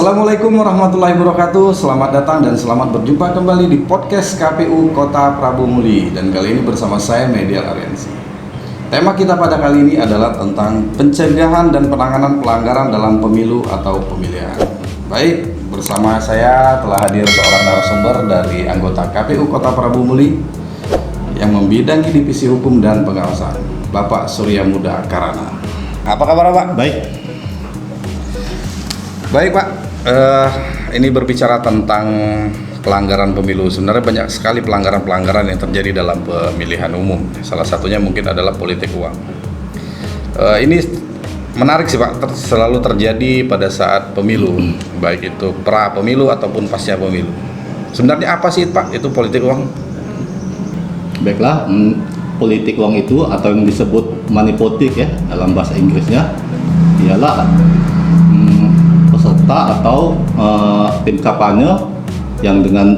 Assalamualaikum warahmatullahi wabarakatuh. Selamat datang dan selamat berjumpa kembali di podcast KPU Kota Prabu Muli. Dan kali ini bersama saya Medial Ariansi. Tema kita pada kali ini adalah tentang pencegahan dan penanganan pelanggaran dalam pemilu atau pemilihan. Baik, bersama saya telah hadir seorang narasumber dari anggota KPU Kota Prabu Muli yang membidangi Divisi Hukum dan Pengawasan, Bapak Surya Muda Karana. Apa kabar Pak? Baik Pak, ini berbicara tentang pelanggaran pemilu. Sebenarnya banyak sekali pelanggaran-pelanggaran yang terjadi dalam pemilihan umum. Salah satunya mungkin adalah politik uang. Ini menarik sih Pak, selalu terjadi pada saat pemilu, baik itu pra pemilu ataupun pasca pemilu. Sebenarnya apa sih Pak itu politik uang? Baiklah, politik uang itu atau yang disebut money politik ya dalam bahasa Inggrisnya ialah peserta atau tim kampanye yang dengan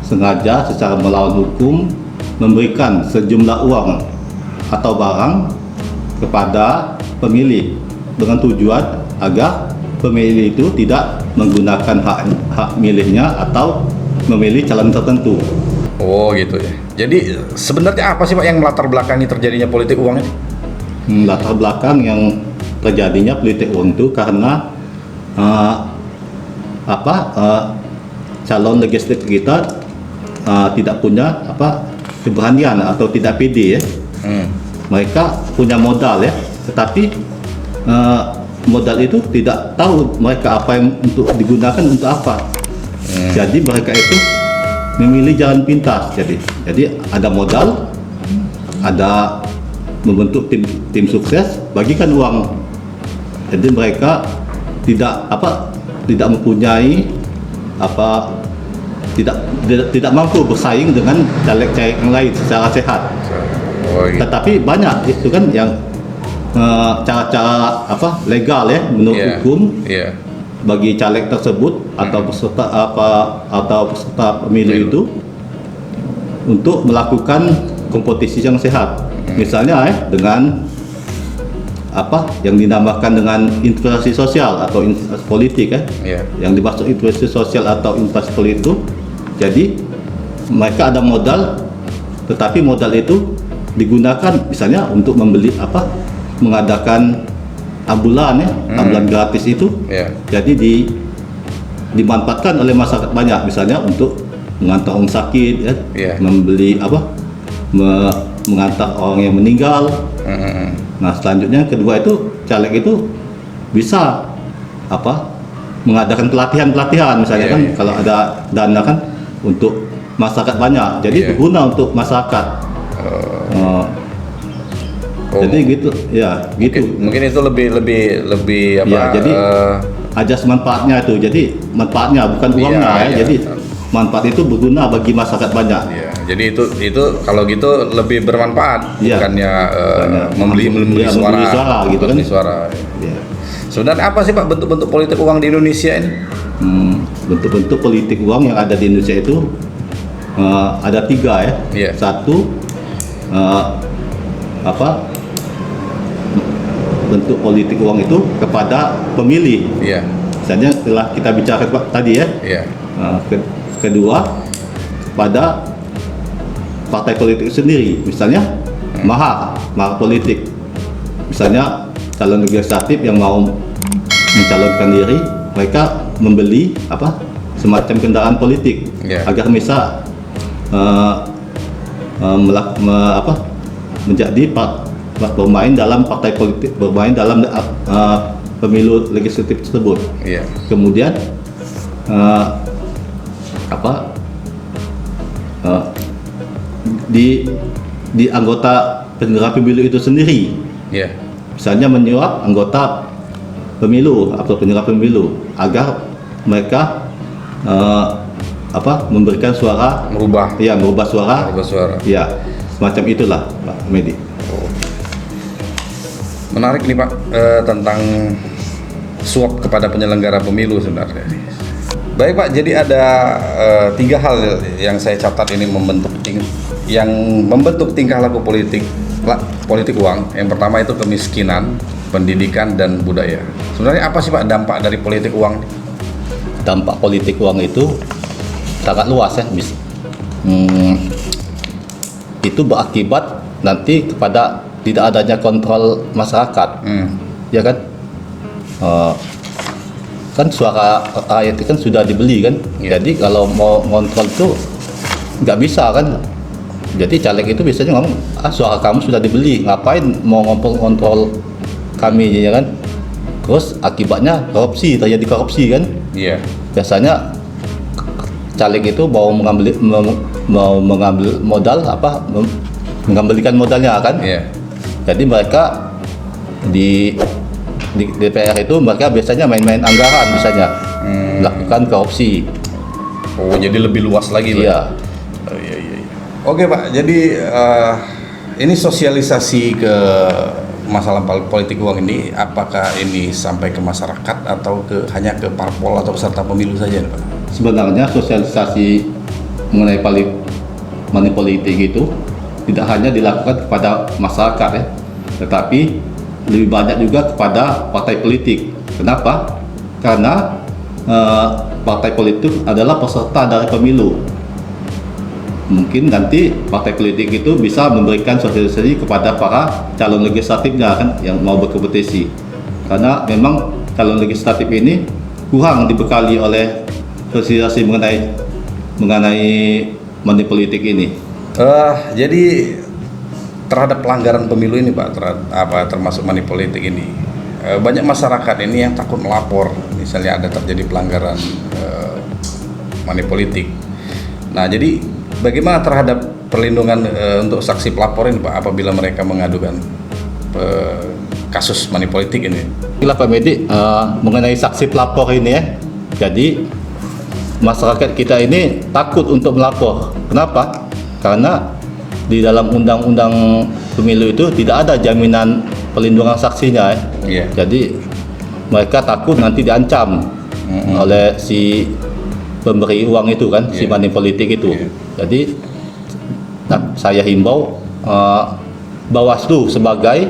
sengaja secara melawan hukum memberikan sejumlah uang atau barang kepada pemilih dengan tujuan agar pemilih itu tidak menggunakan hak milihnya atau memilih calon tertentu. Oh gitu ya. Jadi sebenarnya apa sih Pak yang melatar belakangi terjadinya politik uang ini? Latar belakang yang terjadinya politik uang itu karena calon legislatif kita tidak punya keberanian atau tidak pede ya. Mereka punya modal ya, tetapi modal itu tidak tahu mereka apa yang untuk digunakan untuk apa. Jadi mereka itu memilih jalan pintas. Jadi ada modal, ada membentuk tim sukses, bagikan uang. Jadi mereka tidak mempunyai tidak mampu bersaing dengan caleg-caleg yang lain secara sehat. Oh, gitu. Tetapi banyak itu kan yang cara-cara legal ya menurut hukum bagi caleg tersebut atau peserta pemilu itu untuk melakukan kompetisi yang sehat. Misalnya dengan yang dinamakan dengan investasi sosial atau investasi politik yang dimaksud investasi sosial atau investasi politik itu, jadi mereka ada modal, tetapi modal itu digunakan misalnya untuk membeli mengadakan ambulan ambulan gratis itu, jadi dimanfaatkan oleh masyarakat banyak, misalnya untuk mengantar orang sakit membeli mengantar orang yang meninggal. Nah selanjutnya kedua itu caleg itu bisa mengadakan pelatihan misalnya kalau ada dana kan untuk masyarakat banyak, jadi berguna untuk masyarakat. Jadi gitu ya, gitu. Mungkin itu lebih jadi ajas manfaatnya itu, jadi manfaatnya bukan uangnya jadi manfaat itu berguna bagi masyarakat banyak. Jadi itu kalau gitu lebih bermanfaat, bukannya membeli suara gitu kan. Sebenarnya apa sih Pak bentuk-bentuk politik uang di Indonesia ini? Bentuk-bentuk politik uang yang ada di Indonesia itu ada 3 ya. Satu bentuk politik uang itu kepada pemilih. Misalnya telah kita bicara tadi ya. Kedua pada partai politik sendiri, misalnya mahar politik, misalnya calon legislatif yang mau mencalonkan diri, mereka membeli semacam kendaraan politik agar bisa menjadi bermain dalam partai politik, bermain dalam pemilu legislatif tersebut. Kemudian di anggota penyelenggara pemilu itu sendiri, misalnya menyuap anggota pemilu atau penyelenggara pemilu agar mereka memberikan suara, merubah suara, semacam itulah Pak Medi. Menarik nih Pak tentang suap kepada penyelenggara pemilu sebenarnya. Baik Pak, jadi ada 3 hal yang saya catat ini yang membentuk tingkah laku politik uang. Yang pertama itu kemiskinan, pendidikan dan budaya. Sebenarnya apa sih Pak dampak dari politik uang? dampak politik uang itu sangat luas ya, itu berakibat nanti kepada tidak adanya kontrol masyarakat, ya kan? Kan suara rakyat itu kan sudah dibeli kan, jadi kalau mau kontrol itu nggak bisa kan. Jadi caleg itu biasanya ngomong, suara kamu sudah dibeli, ngapain mau kontrol kami, ya kan? Terus akibatnya korupsi, terjadi korupsi kan? Iya. Biasanya caleg itu mau mengambil modal mengembalikan modalnya kan? Iya. Jadi mereka di DPR itu mereka biasanya main-main anggaran, misalnya melakukan korupsi. Oh, jadi lebih luas lagi, Pak? Iya. Oh, iya. Oke, Pak. Jadi ini sosialisasi ke masalah politik uang ini, apakah ini sampai ke masyarakat atau hanya ke parpol atau peserta pemilu saja, Pak? Sebenarnya sosialisasi mengenai money politik itu tidak hanya dilakukan kepada masyarakat ya, tetapi lebih banyak juga kepada partai politik. Kenapa? Karena partai politik adalah peserta dari pemilu. Mungkin nanti partai politik itu bisa memberikan sosialisasi kepada para calon legislatifnya kan, yang mau berkompetisi. Karena memang calon legislatif ini kurang dibekali oleh sosialisasi mengenai money politik ini. Jadi terhadap pelanggaran pemilu ini, Pak, termasuk money politik ini, banyak masyarakat ini yang takut melapor misalnya ada terjadi pelanggaran money politik. Nah, jadi bagaimana terhadap perlindungan untuk saksi pelapor ini, Pak, apabila mereka mengadukan kasus money politik ini? Inilah Pak Medi, mengenai saksi pelapor ini ya. Jadi masyarakat kita ini takut untuk melapor. Kenapa? Karena di dalam undang-undang pemilu itu tidak ada jaminan perlindungan saksinya ya. Yeah. Jadi mereka takut nanti diancam oleh si pemberi uang itu kan, si money politik itu. Jadi saya himbau Bawaslu sebagai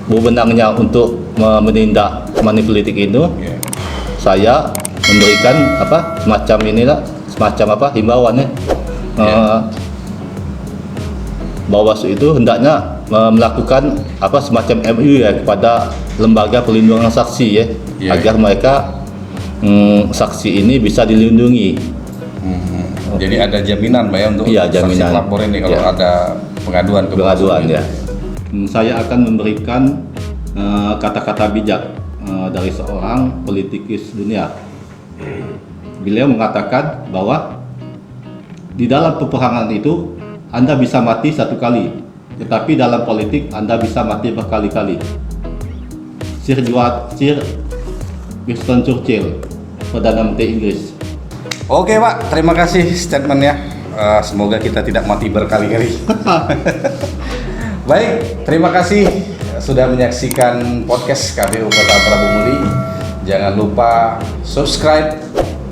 wewenangnya untuk menindak money politik itu, saya memberikan semacam himbauan ya. Bawaslu itu hendaknya melakukan semacam MU ya kepada lembaga perlindungan saksi ya, agar mereka saksi ini bisa dilindungi. Jadi ada jaminan, Pak, ya, untuk saksi pelapor ini kalau ada pengaduan ke Bawaslu ya. Saya akan memberikan kata-kata bijak dari seorang politikus dunia. Beliau mengatakan bahwa di dalam peperangan itu Anda bisa mati satu kali, tetapi dalam politik Anda bisa mati berkali-kali. Sir Winston Churchill, Perdana Menteri Inggris. Oke, Pak, terima kasih statementnya. Semoga kita tidak mati berkali-kali. Baik, terima kasih sudah menyaksikan podcast KPU Kota Prabu Muli. Jangan lupa subscribe,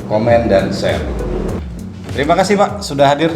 komen, dan share. Terima kasih, Pak, sudah hadir.